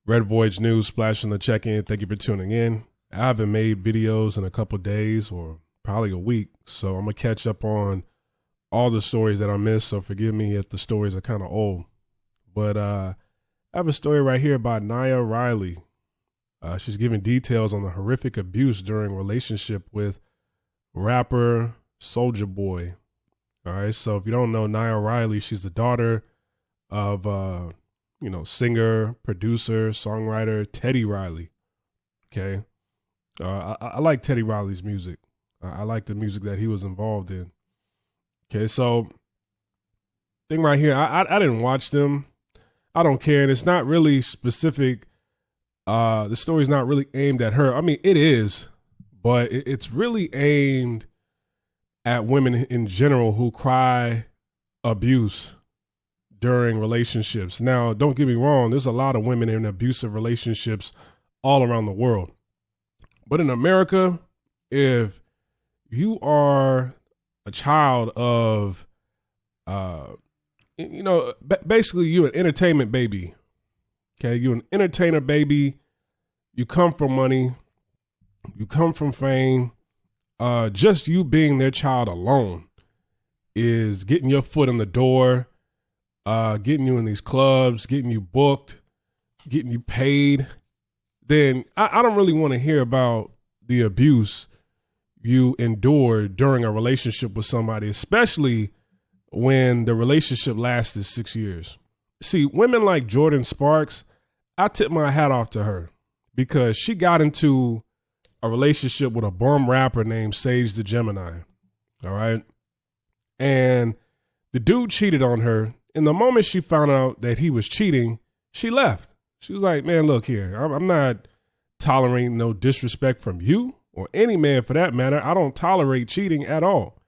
Red Voyage News splashing the check-in. Thank you for tuning in. I haven't made videos in a couple days or probably a week, so I'm going to catch up on all the stories that I missed, so forgive me if the stories are kind of old. But I have a story right here about Nia Riley. She's giving details on the horrific abuse during relationship with rapper Soulja Boy. All right, so if you don't know Nia Riley, she's the daughter of singer, producer, songwriter Teddy Riley. Okay. I like Teddy Riley's music. I like the music that he was involved in. Okay, so thing right here, I didn't watch them. I don't care, and it's not really specific. The story's not really aimed at her. I mean, it is, but it's really aimed at women in general who cry abuse during relationships. Now, don't get me wrong, there's a lot of women in abusive relationships all around the world. But in America, if you are a child of, basically you're an entertainment baby, okay? You're an entertainer baby. You come from money. You come from fame. Just you being their child alone is getting your foot in the door, getting you in these clubs, getting you booked, getting you paid. Then I don't really want to hear about the abuse you endured during a relationship with somebody, especially when the relationship lasted 6 years. See, women like Jordan Sparks, I tip my hat off to her because she got into a relationship with a bum rapper named Sage the Gemini. All right. And the dude cheated on her. And the moment she found out that he was cheating, she left. She was like, man, look here, I'm not tolerating no disrespect from you or any man for that matter. I don't tolerate cheating at all.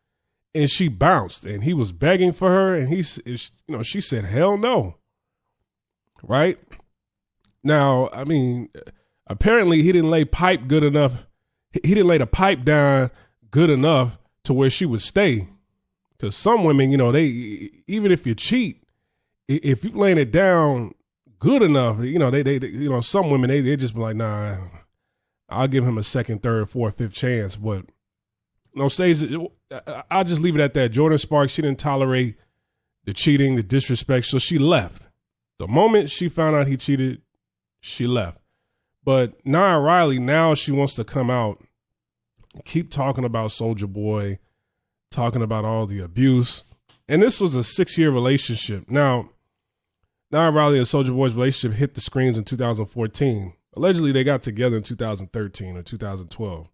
And she bounced, and he was begging for her, and she said, hell no. Right? Now, I mean, apparently he didn't lay pipe good enough. He didn't lay the pipe down good enough to where she would stay. Because some women, they even if you cheat, if you laying it down good enough, they some women, they just be like, nah, I'll give him a second, third, fourth, fifth chance. But Sage, I'll just leave it at that. Jordan Sparks, she didn't tolerate the cheating, the disrespect, so she left. The moment she found out he cheated, she left. But Nia Riley, now she wants to come out, keep talking about Soulja Boy, talking about all the abuse. And this was a 6-year relationship. Now, Nia Riley and Soulja Boy's relationship hit the screens in 2014. Allegedly, they got together in 2013 or 2012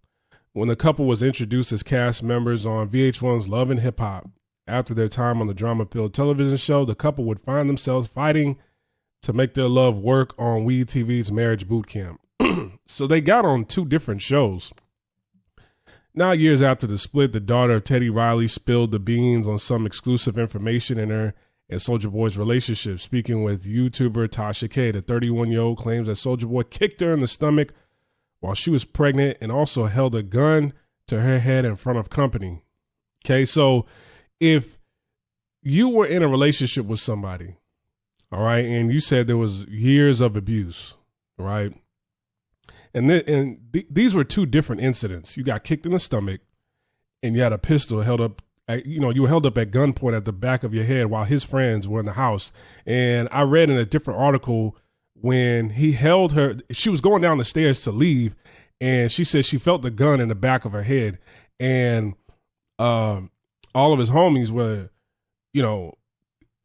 when the couple was introduced as cast members on VH1's Love and Hip Hop. After their time on the drama-filled television show, the couple would find themselves fighting to make their love work on WE TV's Marriage Boot Camp. So they got on 2 different shows. Now, years after the split, the daughter of Teddy Riley spilled the beans on some exclusive information in her and Soulja Boy's relationship. Speaking with YouTuber Tasha K, the 31-year-old claims that Soulja Boy kicked her in the stomach while she was pregnant and also held a gun to her head in front of company. Okay, so if you were in a relationship with somebody, all right, and you said there was years of abuse, all right, and these were 2 different incidents. You got kicked in the stomach and you had a pistol held up. You were held up at gunpoint at the back of your head while his friends were in the house. And I read in a different article when he held her, she was going down the stairs to leave, and she said she felt the gun in the back of her head. And all of his homies were,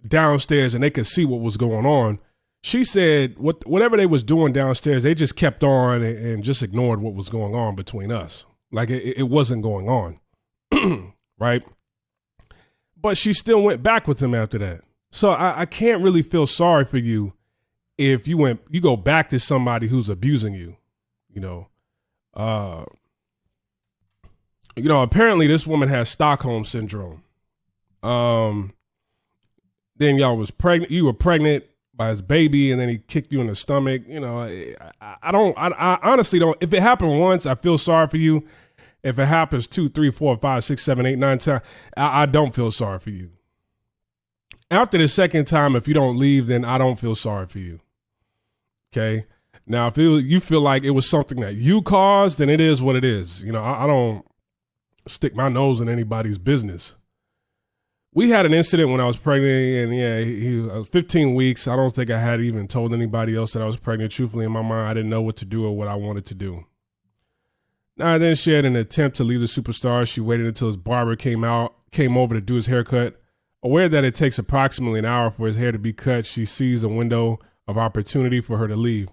downstairs, and they could see what was going on. She said whatever they was doing downstairs, they just kept on and just ignored what was going on between us. Like it wasn't going on. Right? But she still went back with him after that. So I can't really feel sorry for you if you go back to somebody who's abusing you, apparently this woman has Stockholm syndrome. Then you were pregnant by his baby, and then he kicked you in the stomach. I honestly don't, if it happened once, I feel sorry for you. If it happens 2, 3, 4, 5, 6, 7, 8, 9 times, I don't feel sorry for you. After the second time, if you don't leave, then I don't feel sorry for you. Okay. Now, if you feel like it was something that you caused, then it is what it is. You know, I don't stick my nose in anybody's business. We had an incident when I was pregnant, and yeah, he was 15 weeks. I don't think I had even told anybody else that I was pregnant. Truthfully, in my mind, I didn't know what to do or what I wanted to do. Now, then she had an attempt to leave the superstar. She waited until his barber came over to do his haircut. Aware that it takes approximately an hour for his hair to be cut, she sees a window of opportunity for her to leave.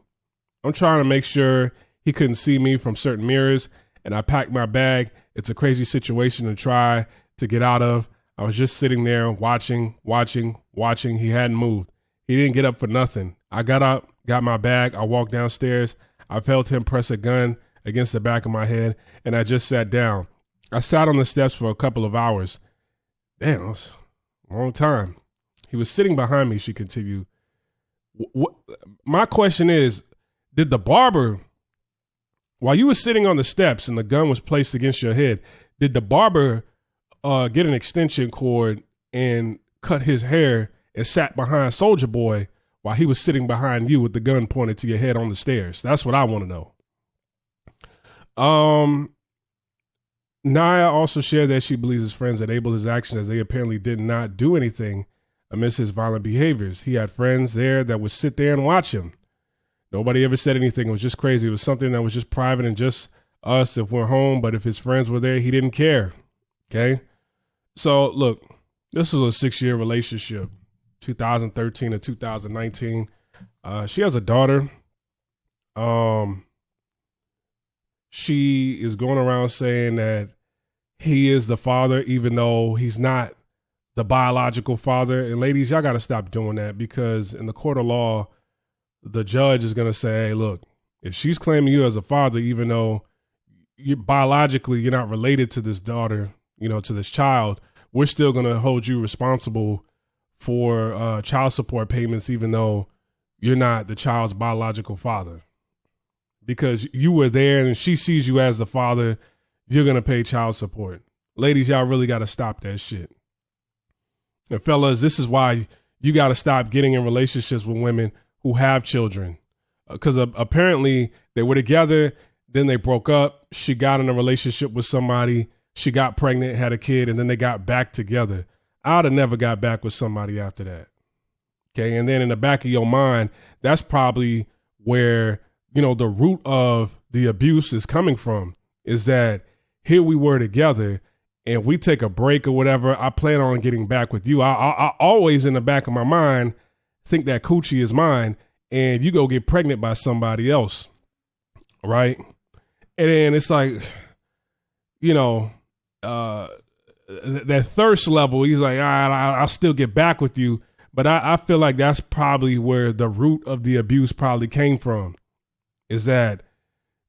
I'm trying to make sure he couldn't see me from certain mirrors, and I packed my bag. It's a crazy situation to try to get out of. I was just sitting there watching. He hadn't moved. He didn't get up for nothing. I got up, got my bag. I walked downstairs. I felt him press a gun against the back of my head, and I just sat down. I sat on the steps for a couple of hours. Damn, it was a long time. He was sitting behind me, she continued. My question is, did the barber, while you were sitting on the steps and the gun was placed against your head, did the barber get an extension cord and cut his hair and sat behind Soulja Boy while he was sitting behind you with the gun pointed to your head on the stairs? That's what I want to know. Nia also shared that she believes his friends enabled his actions, as they apparently did not do anything amidst his violent behaviors. He had friends there that would sit there and watch him. Nobody ever said anything. It was just crazy. It was something that was just private and just us if we're home. But if his friends were there, he didn't care. Okay. So look, this is a 6-year relationship, 2013 to 2019. She has a daughter. She is going around saying that he is the father, even though he's not the biological father. And ladies, y'all got to stop doing that, because in the court of law, the judge is going to say, hey, look, if she's claiming you as a father, even though biologically you're not related to this daughter, you know, to this child, we're still going to hold you responsible for child support payments, even though you're not the child's biological father. Because you were there and she sees you as the father, you're going to pay child support. Ladies, y'all really got to stop that shit. And fellas, this is why you got to stop getting in relationships with women who have children, because apparently they were together, then they broke up. She got in a relationship with somebody, she got pregnant, had a kid, and then they got back together. I'd have never got back with somebody after that. Okay, and then in the back of your mind, that's probably where, you know, the root of the abuse is coming from, is that here we were together and we take a break or whatever. I plan on getting back with you. I always in the back of my mind think that coochie is mine, and you go get pregnant by somebody else, right? And then it's like, you know, that thirst level, he's like, all right, I'll still get back with you. But I feel like that's probably where the root of the abuse probably came from, is that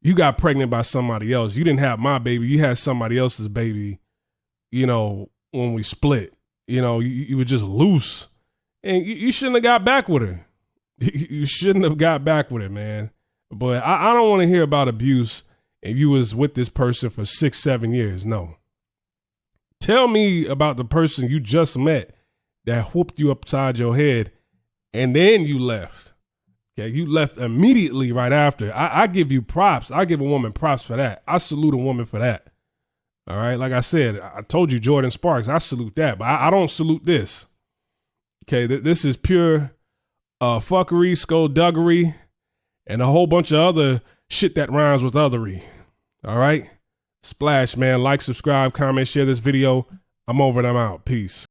you got pregnant by somebody else. You didn't have my baby. You had somebody else's baby, you know, when we split. You know, you were just loose. And you shouldn't have got back with her. You shouldn't have got back with her, man. But I don't want to hear about abuse and you was with this person for 6-7 years. No. Tell me about the person you just met that whooped you upside your head and then you left. Okay, you left immediately right after. I give you props. I give a woman props for that. I salute a woman for that. All right, like I said, I told you Jordan Sparks. I salute that, but I don't salute this. Okay, this is pure fuckery, skullduggery, and a whole bunch of other shit that rhymes with othery. All right? Splash, man. Like, subscribe, comment, share this video. I'm over and I'm out. Peace.